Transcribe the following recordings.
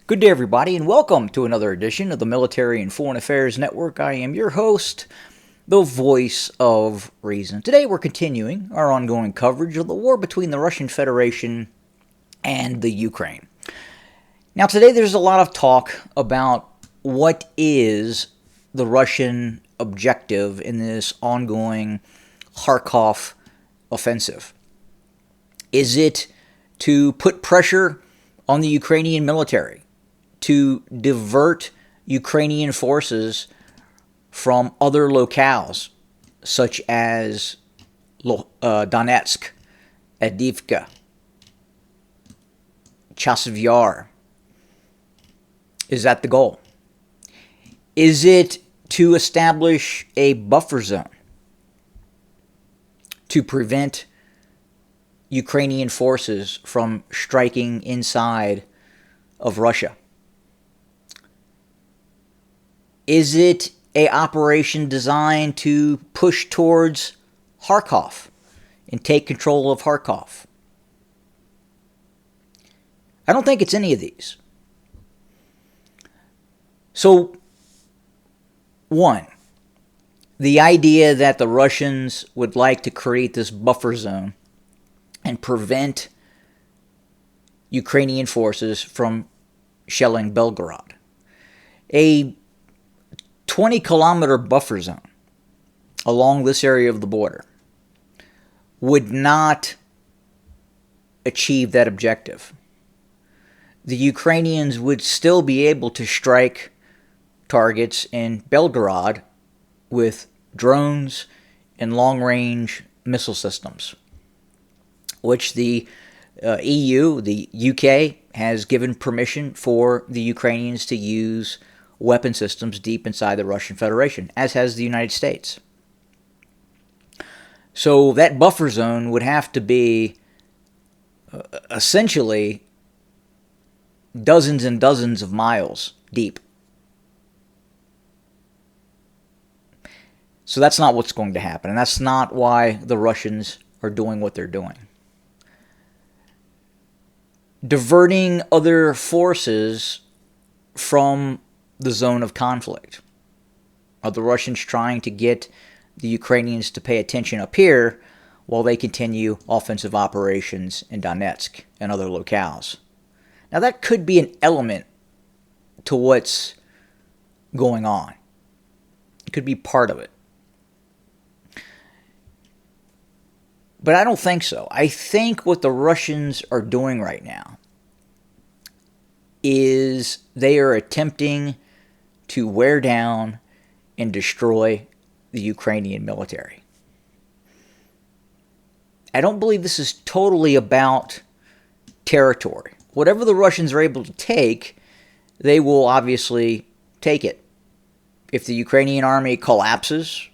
Good day, everybody, and welcome to another edition of the Military and Foreign Affairs Network. I am your host, the voice of reason. Today, we're continuing our ongoing coverage of the war between the Russian Federation and the Ukraine. Now, today, there's a lot of talk about what is the Russian objective in this ongoing Kharkov offensive. Is it to put pressure on the Ukrainian military, to divert Ukrainian forces from other locales, such as Donetsk, Avdiivka, Chasiv Yar? Is that the goal? Is it to establish a buffer zone to prevent Ukrainian forces from striking inside of Russia? Is it an operation designed to push towards Kharkov and take control of Kharkov? I don't think it's any of these. So, one, the idea that the Russians would like to create this buffer zone and prevent Ukrainian forces from shelling Belgorod. A 20-kilometer buffer zone along this area of the border would not achieve that objective. The Ukrainians would still be able to strike targets in Belgorod with drones and long-range missile systems, which the EU, the UK, has given permission for the Ukrainians to use weapon systems deep inside the Russian Federation, as has the United States. So that buffer zone would have to be essentially dozens and dozens of miles deep. So that's not what's going to happen, and that's not why the Russians are doing what they're doing. Diverting other forces from the zone of conflict. Are the Russians trying to get the Ukrainians to pay attention up here while they continue offensive operations in Donetsk and other locales? Now, that could be an element to what's going on. It could be part of it. But I don't think so. I think what the Russians are doing right now is they are attempting to wear down and destroy the Ukrainian military. I don't believe this is totally about territory. Whatever the Russians are able to take, they will obviously take it. If the Ukrainian army collapses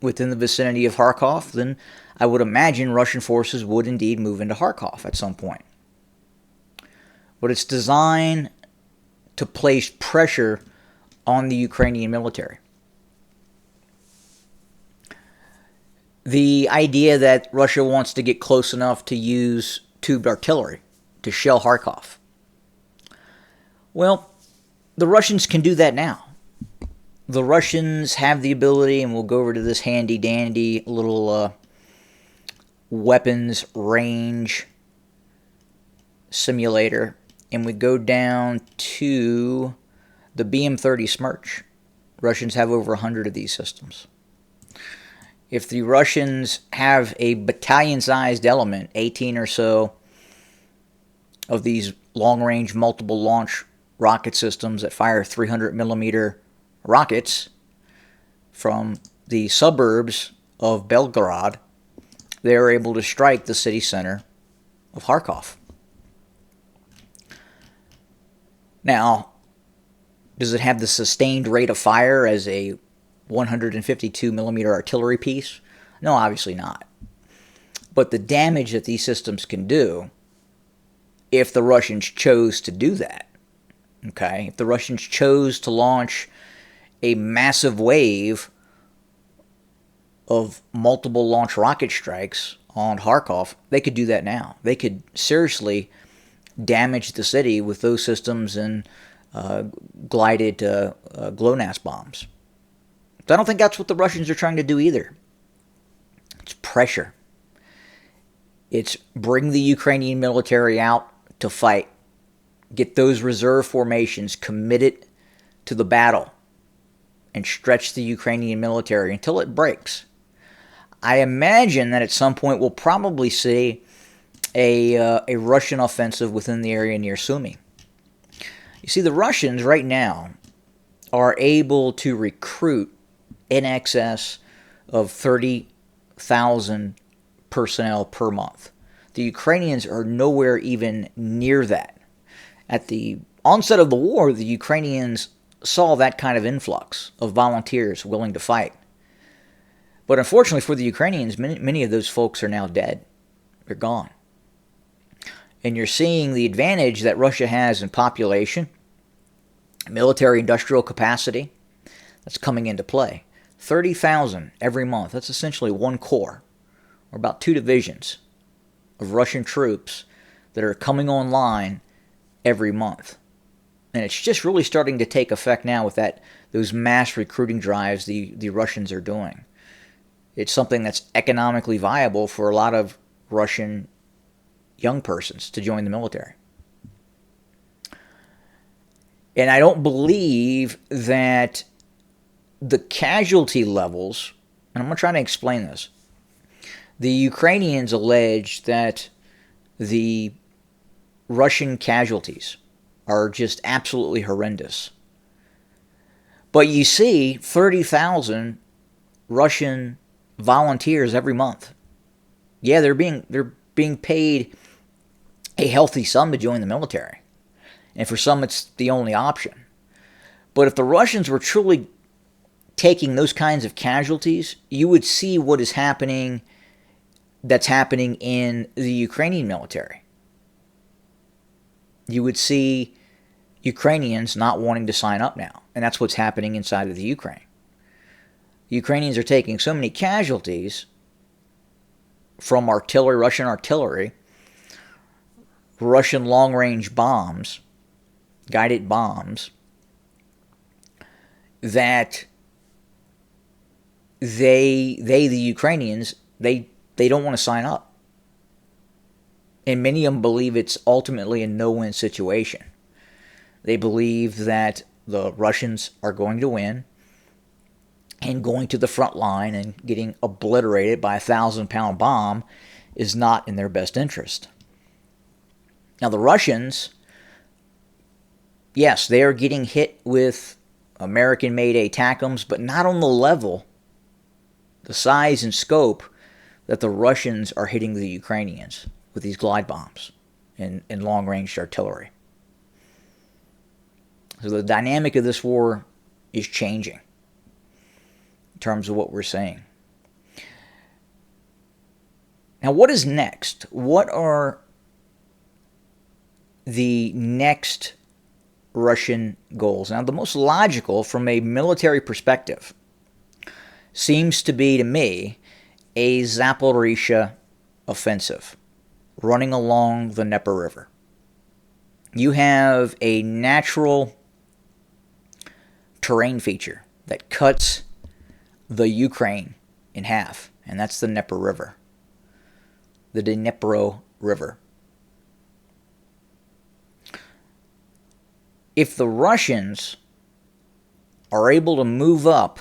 within the vicinity of Kharkov, then I would imagine Russian forces would indeed move into Kharkov at some point. But it's designed to place pressure on the Ukrainian military. The idea that Russia wants to get close enough to use tubed artillery to shell Kharkov. Well, the Russians can do that now. The Russians have the ability, and we'll go over to this handy-dandy little weapons range simulator, and we go down to the BM-30 Smerch. Russians have over 100 of these systems. If the Russians have a battalion-sized element, 18 or so of these long-range multiple-launch rocket systems that fire 300-millimeter rockets from the suburbs of Belgorod, they are able to strike the city center of Kharkov. Now, does it have the sustained rate of fire as a 152-millimeter artillery piece? No, obviously not. But the damage that these systems can do, if the Russians chose to do that, okay, if the Russians chose to launch a massive wave of multiple launch rocket strikes on Kharkov, they could do that now. They could seriously damage the city with those systems and glided GLONASS bombs. So I don't think that's what the Russians are trying to do either. It's pressure. It's bring the Ukrainian military out to fight. Get those reserve formations committed to the battle and stretch the Ukrainian military until it breaks. I imagine that at some point we'll probably see a Russian offensive within the area near Sumy. You see, the Russians right now are able to recruit in excess of 30,000 personnel per month. The Ukrainians are nowhere even near that. At the onset of the war, the Ukrainians saw that kind of influx of volunteers willing to fight. But unfortunately for the Ukrainians, many of those folks are now dead. They're gone. And you're seeing the advantage that Russia has in population, military industrial capacity, that's coming into play. 30,000 every month. That's essentially one corps, or about 2 divisions of Russian troops that are coming online every month. And it's just really starting to take effect now with those mass recruiting drives the Russians are doing. It's something that's economically viable for a lot of Russian young persons to join the military. And I don't believe that the casualty levels, and I'm going to try to explain this. The Ukrainians allege that the Russian casualties are just absolutely horrendous. But you see 30,000 Russian volunteers every month. Yeah, they're being paid a healthy sum to join the military. And for some, it's the only option. But if the Russians were truly taking those kinds of casualties, you would see what is happening, that's happening in the Ukrainian military. You would see Ukrainians not wanting to sign up now. And that's what's happening inside of the Ukraine. The Ukrainians are taking so many casualties from artillery, Russian long-range bombs, guided bombs, that the Ukrainians, they don't want to sign up. And many of them believe it's ultimately a no-win situation. They believe that the Russians are going to win, and going to the front line and getting obliterated by a 1,000-pound bomb is not in their best interest. Now, the Russians, yes, they are getting hit with American-made ATACMS, but not on the level, the size and scope that the Russians are hitting the Ukrainians with these glide bombs and long-range artillery. So the dynamic of this war is changing in terms of what we're seeing. Now, what is next? What are the next Russian goals? Now, the most logical from a military perspective seems to be, to me, a Zaporizhzhia offensive running along the Dnieper River. You have a natural terrain feature that cuts the Ukraine in half, and that's the Dnieper River, the Dnipro River. If the Russians are able to move up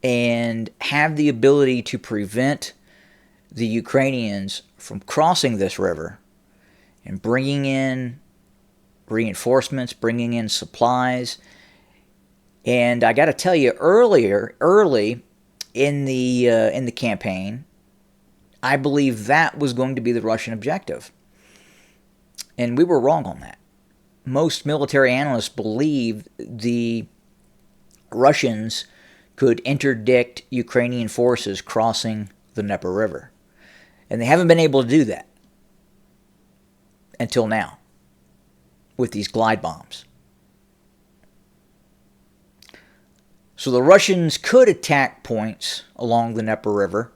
and have the ability to prevent the Ukrainians from crossing this river and bringing in reinforcements, bringing in supplies, and I got to tell you, early in the campaign, I believe that was going to be the Russian objective, and we were wrong on that. Most military analysts believed the Russians could interdict Ukrainian forces crossing the Dnieper River. And they haven't been able to do that until now with these glide bombs. So the Russians could attack points along the Dnieper River,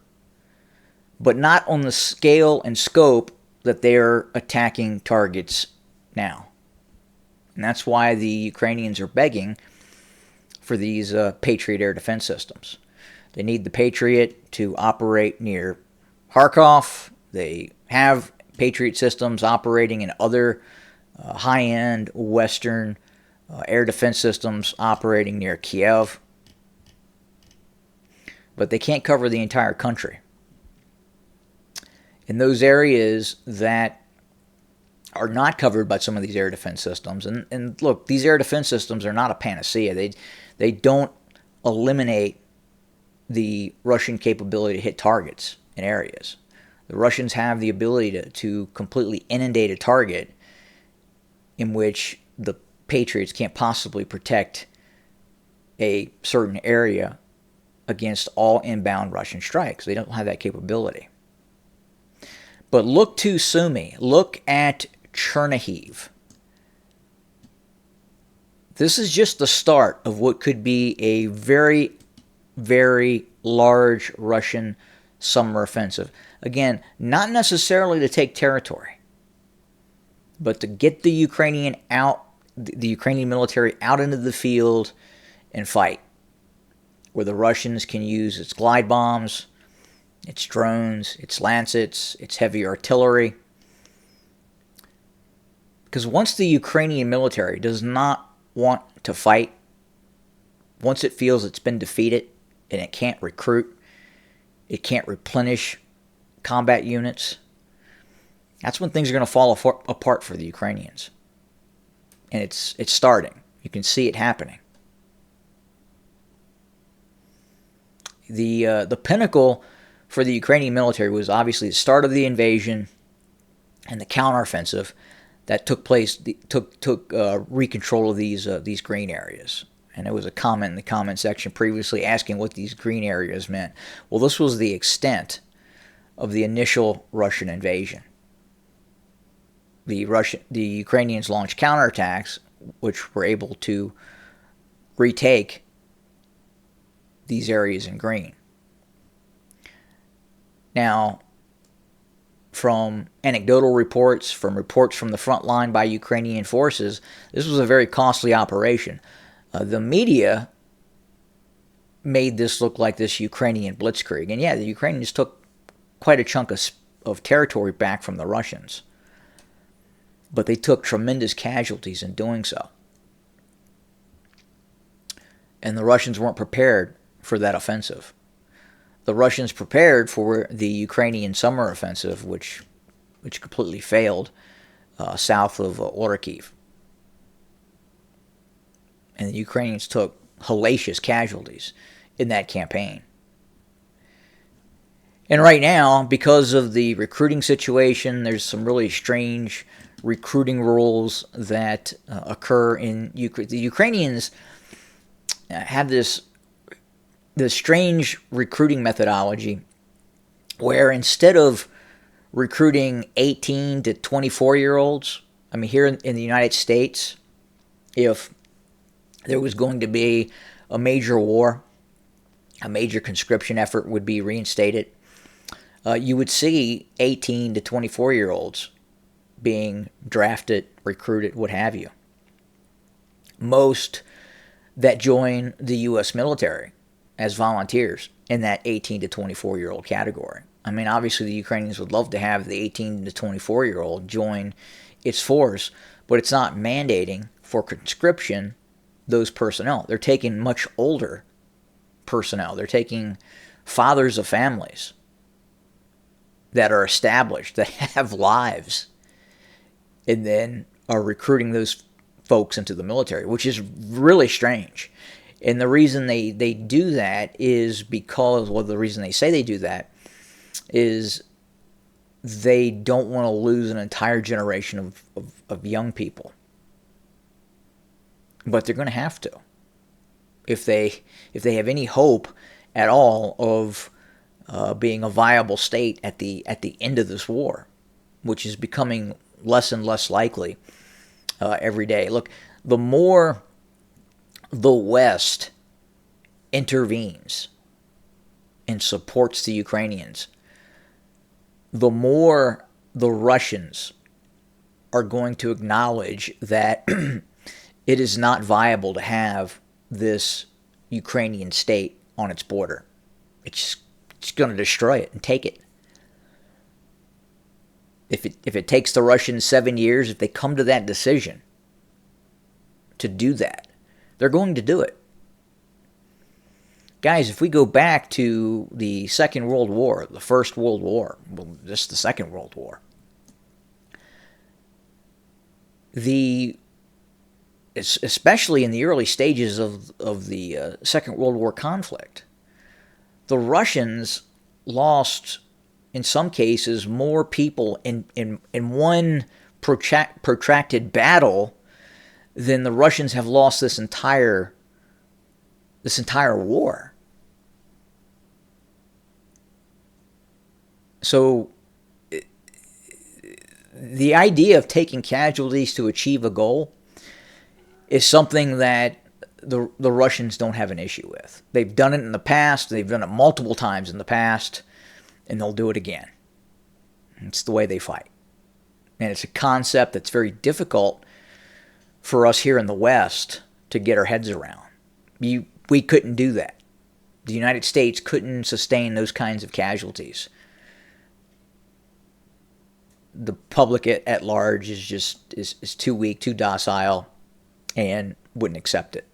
but not on the scale and scope that they're attacking targets now. And that's why the Ukrainians are begging for these Patriot air defense systems. They need the Patriot to operate near Kharkov. They have Patriot systems operating in other high-end Western air defense systems operating near Kiev. But they can't cover the entire country. In those areas that are not covered by some of these air defense systems, and look, these air defense systems are not a panacea. They don't eliminate the Russian capability to hit targets in areas. The Russians have the ability to completely inundate a target in which the Patriots can't possibly protect a certain area against all inbound Russian strikes. They don't have that capability. But look to Sumy. Look at Chernihiv. This is just the start of what could be a very, very large Russian summer offensive. Again, not necessarily to take territory, but to get the Ukrainian military out into the field and fight, where the Russians can use its glide bombs, its drones, its Lancets, its heavy artillery. Because once the Ukrainian military does not want to fight, once it feels it's been defeated and it can't recruit, it can't replenish combat units, that's when things are going to fall apart for the Ukrainians. And it's starting. You can see it happening. The pinnacle for the Ukrainian military was obviously the start of the invasion and the counteroffensive that took place, took recontrol of these green areas. And there was a comment in the comment section previously asking what these green areas meant. Well, this was the extent of the initial Russian invasion. The Ukrainians launched counterattacks, which were able to retake these areas in green. Now, from anecdotal reports, from reports from the front line by Ukrainian forces, this was a very costly operation. The media made this look like this Ukrainian blitzkrieg. And yeah, the Ukrainians took quite a chunk of territory back from the Russians. But they took tremendous casualties in doing so. And the Russians weren't prepared for that offensive. The Russians prepared for the Ukrainian summer offensive, which completely failed south of Orikhiv. And the Ukrainians took hellacious casualties in that campaign. And right now, because of the recruiting situation, there's some really strange recruiting rules that occur in Ukraine. The Ukrainians have this strange recruiting methodology where instead of recruiting 18 to 24-year-olds, I mean, here in the United States, if there was going to be a major war, a major conscription effort would be reinstated, you would see 18 to 24-year-olds being drafted, recruited, what have you. Most that join the U.S. military as volunteers in that 18 to 24-year-old category. I mean, obviously the Ukrainians would love to have the 18 to 24-year-old join its force, but it's not mandating for conscription those personnel. They're taking much older personnel. They're taking fathers of families that are established, that have lives, and then are recruiting those folks into the military, which is really strange. And the reason they do that is because, well, the reason they say they do that is they don't want to lose an entire generation of young people. But they're going to have to. If they have any hope at all of being a viable state at the end of this war, which is becoming less and less likely every day. Look, the more the West intervenes and supports the Ukrainians, the more the Russians are going to acknowledge that It is not viable to have this Ukrainian state on its border. It's going to destroy it and take it. If it takes the Russians 7 years, if they come to that decision to do that, they're going to do it. Guys, if we go back to the Second World War, the First World War, well, just the Second World War, especially in the early stages of the Second World War conflict, the Russians lost, in some cases, more people in one protracted battle than the Russians have lost this entire war. So the idea of taking casualties to achieve a goal is something that the Russians don't have an issue with. They've done it in the past. They've done it multiple times in the past, and they'll do it again. It's the way they fight. And it's a concept that's very difficult for us here in the West to get our heads around. We couldn't do that. The United States couldn't sustain those kinds of casualties. The public at large is too weak, too docile, and wouldn't accept it.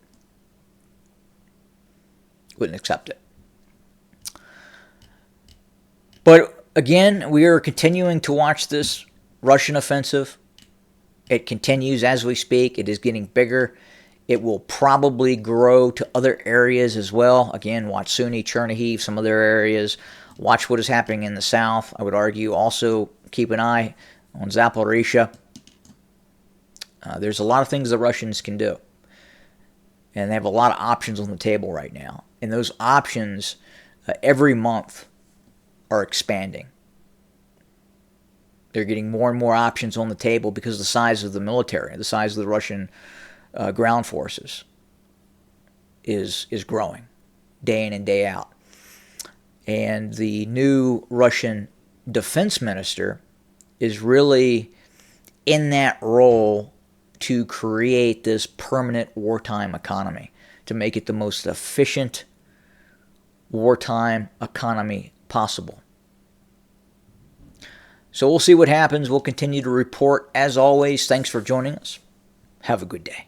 Wouldn't accept it. But again, we are continuing to watch this Russian offensive. It continues as we speak. It is getting bigger. It will probably grow to other areas as well. Again, watch Sunni, Chernihiv, some other areas. Watch what is happening in the south. I would argue also keep an eye on Zaporizhia. There's a lot of things the Russians can do. And they have a lot of options on the table right now. And those options, every month, are expanding. They're getting more and more options on the table because of the size of the military, the size of the Russian ground forces is growing day in and day out. And the new Russian defense minister is really in that role to create this permanent wartime economy, to make it the most efficient wartime economy possible. So we'll see what happens. We'll continue to report. As always, thanks for joining us. Have a good day.